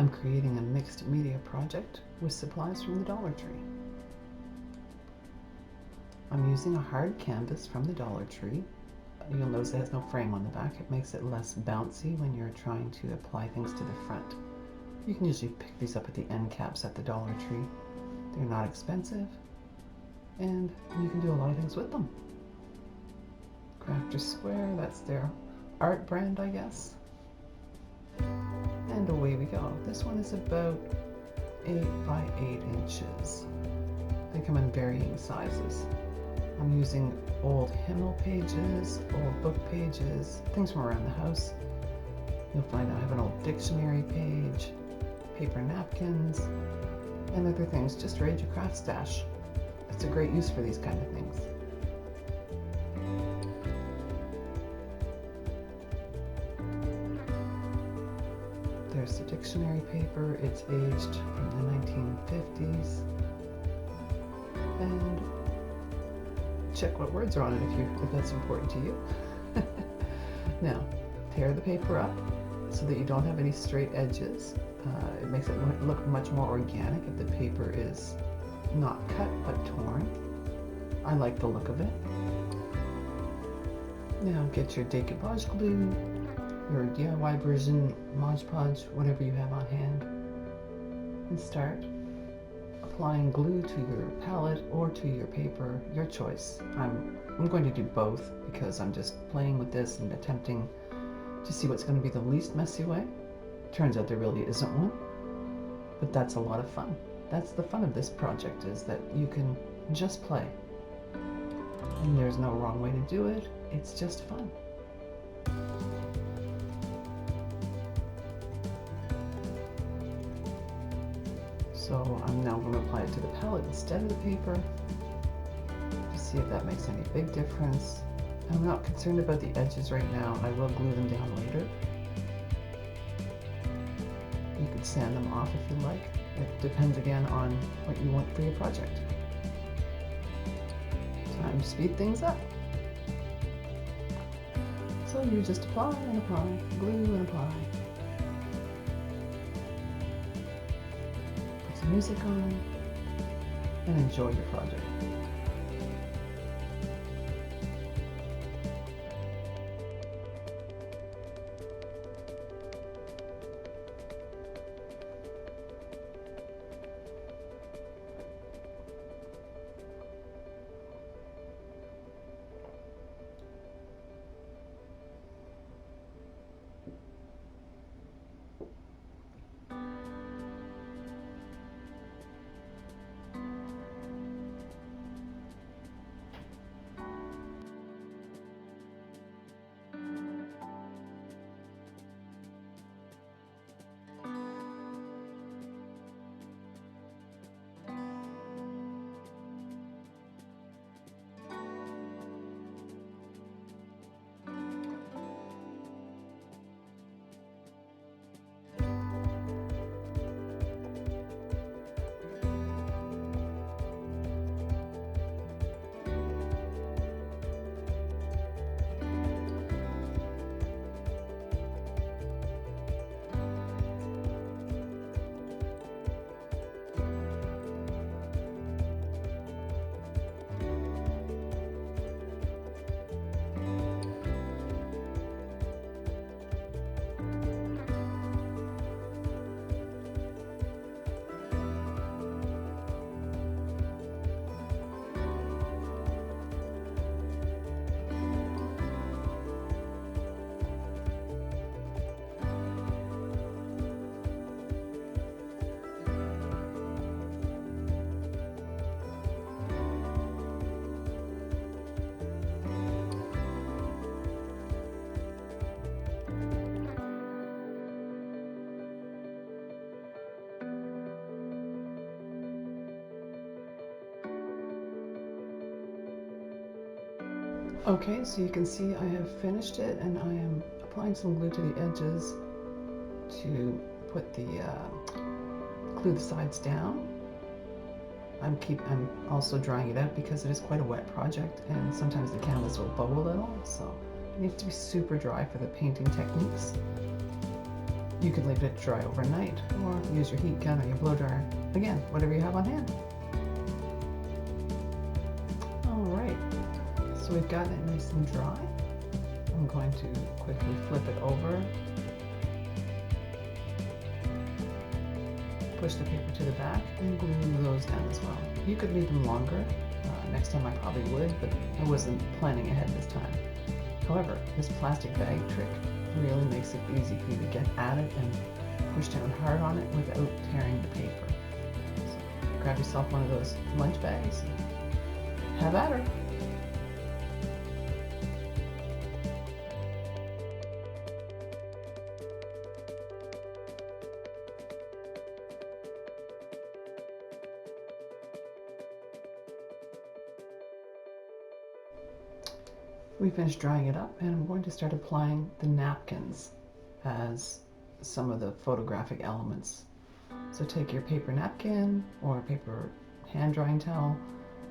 I'm creating a mixed media project with supplies from the Dollar Tree. I'm using a hard canvas from the Dollar Tree. You'll notice it has no frame on the back. It makes it less bouncy when you're trying to apply things to the front. You can usually pick these up at the end caps at the Dollar Tree. They're not expensive, and you can do a lot of things with them. Crafter Square, that's their art brand, I guess. And away we go. This one is about 8 by 8 inches. They come in varying sizes. I'm using old hymnal pages, old book pages, things from around the house. You'll find I have an old dictionary page, paper napkins, and other things. Just raid your craft stash. It's a great use for these kind of things. There's the dictionary paper. It's aged from the 1950s. And check what words are on it if that's important to you. Now, tear the paper up so that you don't have any straight edges. It makes it look much more organic if the paper is not cut but torn. I like the look of it. Now get your decoupage glue, your DIY version, Mod Podge, whatever you have on hand, and start applying glue to your palette or to your paper, your choice. I'm going to do both because I'm just playing with this and attempting to see what's going to be the least messy way. Turns out there really isn't one, but that's a lot of fun. That's the fun of this project, is that you can just play. And there's no wrong way to do it, it's just fun. So I'm now going to apply it to the palette instead of the paper to see if that makes any big difference. I'm not concerned about the edges right now. I will glue them down later. You can sand them off if you like. It depends again on what you want for your project. Time to speed things up. So you just apply and apply, glue and apply. Put some music on and enjoy your project. Okay, so you can see I have finished it, and I am applying some glue to the edges to put the glue the sides down. I'm also drying it out because it is quite a wet project, and sometimes the canvas will bow a little, so it needs to be super dry for the painting techniques. You could leave it dry overnight or use your heat gun or your blow dryer. Again, whatever you have on hand. All right, so we've got it nice and dry. I'm going to quickly flip it over. Push the paper to the back and glue those down as well. You could leave them longer. Next time I probably would, but I wasn't planning ahead this time. However, this plastic bag trick really makes it easy for you to get at it and push down hard on it without tearing the paper. So grab yourself one of those lunch bags. Have at her. We finished drying it up, and I'm going to start applying the napkins as some of the photographic elements. So take your paper napkin or paper hand drying towel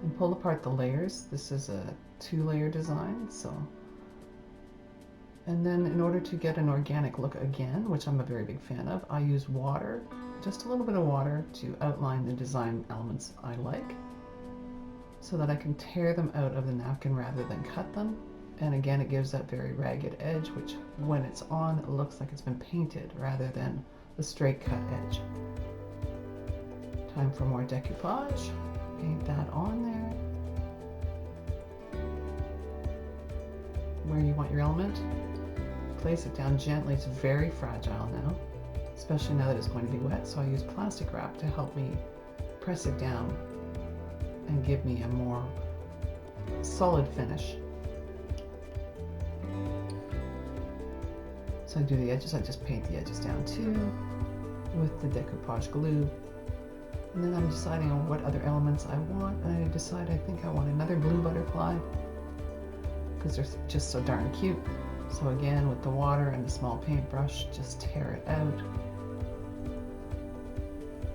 and pull apart the layers. This is a 2-layer design, and then in order to get an organic look again, which I'm a very big fan of, I use water, just a little bit of water, to outline the design elements I like, so that I can tear them out of the napkin rather than cut them. And again, it gives that very ragged edge, which when it's on, it looks like it's been painted rather than the straight cut edge. Time for more decoupage. Paint that on there. Where you want your element, place it down gently. It's very fragile now, especially now that it's going to be wet, so I use plastic wrap to help me press it down and give me a more solid finish. So I do the edges, I just paint the edges down too with the decoupage glue. And then I'm deciding on what other elements I want, and I decide I think I want another blue butterfly because they're just so darn cute. So again, with the water and the small paintbrush, just tear it out.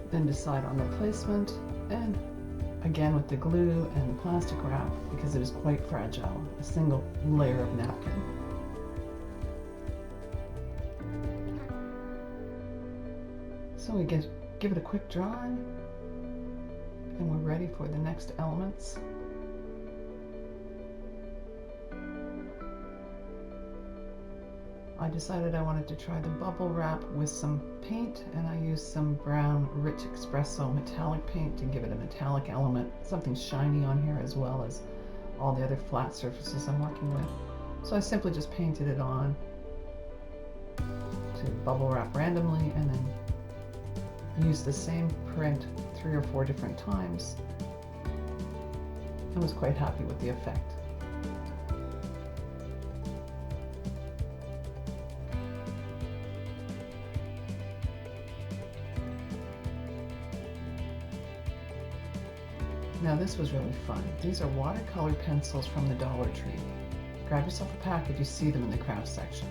Then decide on the placement, and again with the glue and the plastic wrap, because it is quite fragile, a single layer of napkin. So we give it a quick dry, and we're ready for the next elements. I decided I wanted to try the bubble wrap with some paint, and I used some brown Rich Espresso metallic paint to give it a metallic element, something shiny on here as well as all the other flat surfaces I'm working with. So I simply just painted it on to bubble wrap randomly, and then use the same print 3 or 4 different times. I was quite happy with the effect. Now this was really fun. These are watercolor pencils from the Dollar Tree. Grab yourself a pack if you see them in the craft section.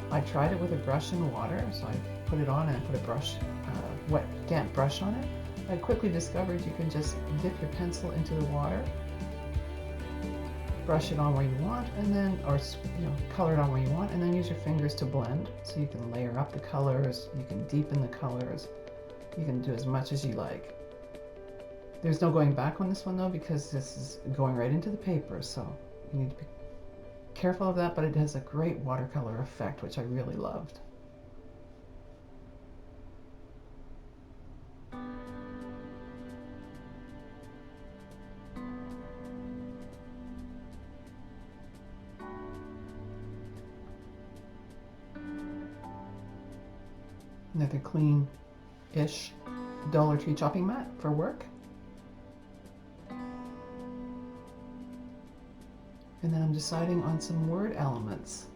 I tried it with a brush and water, so I put it on and I put a brush, wet, damp brush on it. I quickly discovered you can just dip your pencil into the water, brush it on where you want, and then, or color it on where you want, and then use your fingers to blend. So you can layer up the colors, you can deepen the colors, you can do as much as you like. There's no going back on this one though, because this is going right into the paper, so you need to be careful of that, but it has a great watercolor effect, which I really loved. Another clean-ish Dollar Tree chopping mat for work. And then I'm deciding on some word elements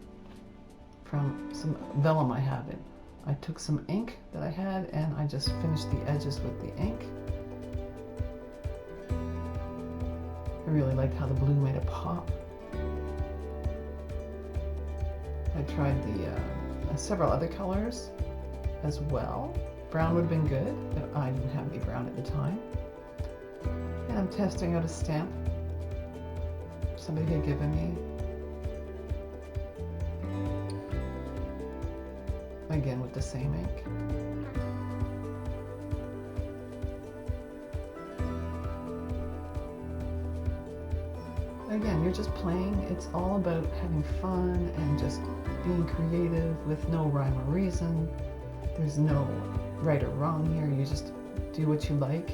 from some vellum I have in. I took some ink that I had and I just finished the edges with the ink. I really liked how the blue made a pop. I tried the several other colors as well. Brown would have been good, but I didn't have any brown at the time. And I'm testing out a stamp somebody had given me. again with the same ink. Again, you're just playing. It's all about having fun and just being creative with no rhyme or reason. There's no right or wrong here. You just do what you like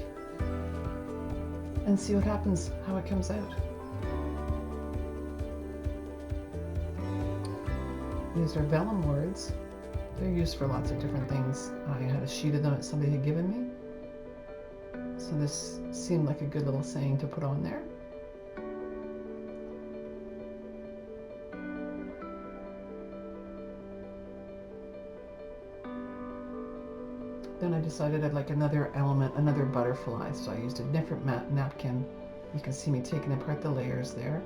and see what happens, how it comes out. These are vellum words. They're used for lots of different things. I had a sheet of them that somebody had given me. So this seemed like a good little saying to put on there. Then I decided I'd like another element, another butterfly. So I used a different napkin. You can see me taking apart the layers there.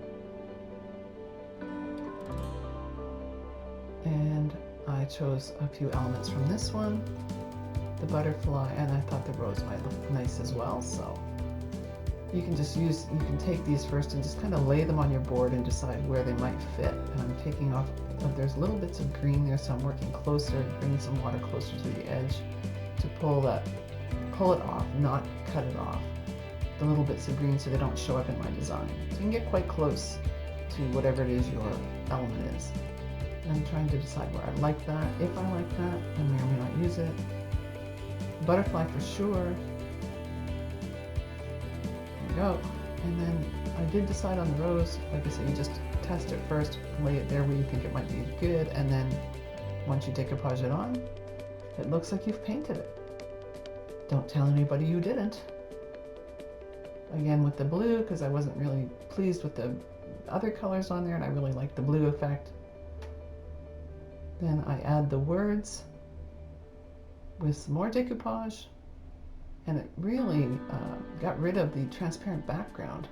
And I chose a few elements from this one, the butterfly, and I thought the rose might look nice as well. So you can just use, you can take these first and just kind of lay them on your board and decide where they might fit. And I'm taking off, there's little bits of green there, so I'm working closer, bringing some water closer to the edge to pull it off, not cut it off. The little bits of green so they don't show up in my design. So you can get quite close to whatever it is your element is. And I'm trying to decide where I like that. If I like that, I may or may not use it. Butterfly for sure. There we go. And then I did decide on the rose. Like I said, you just test it first, lay it there where you think it might be good, and then once you decoupage it on, it looks like you've painted it. Don't tell anybody you didn't. Again with the blue, because I wasn't really pleased with the other colors on there, and I really like the blue effect. Then I add the words with some more decoupage, and it really got rid of the transparent background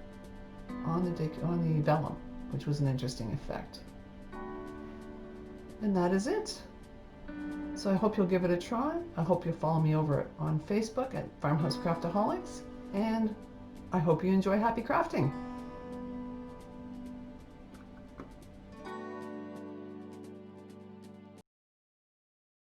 on the vellum, which was an interesting effect. And that is it. So I hope you'll give it a try. I hope you'll follow me over on Facebook at Farmhouse Craftaholics, and I hope you enjoy happy crafting.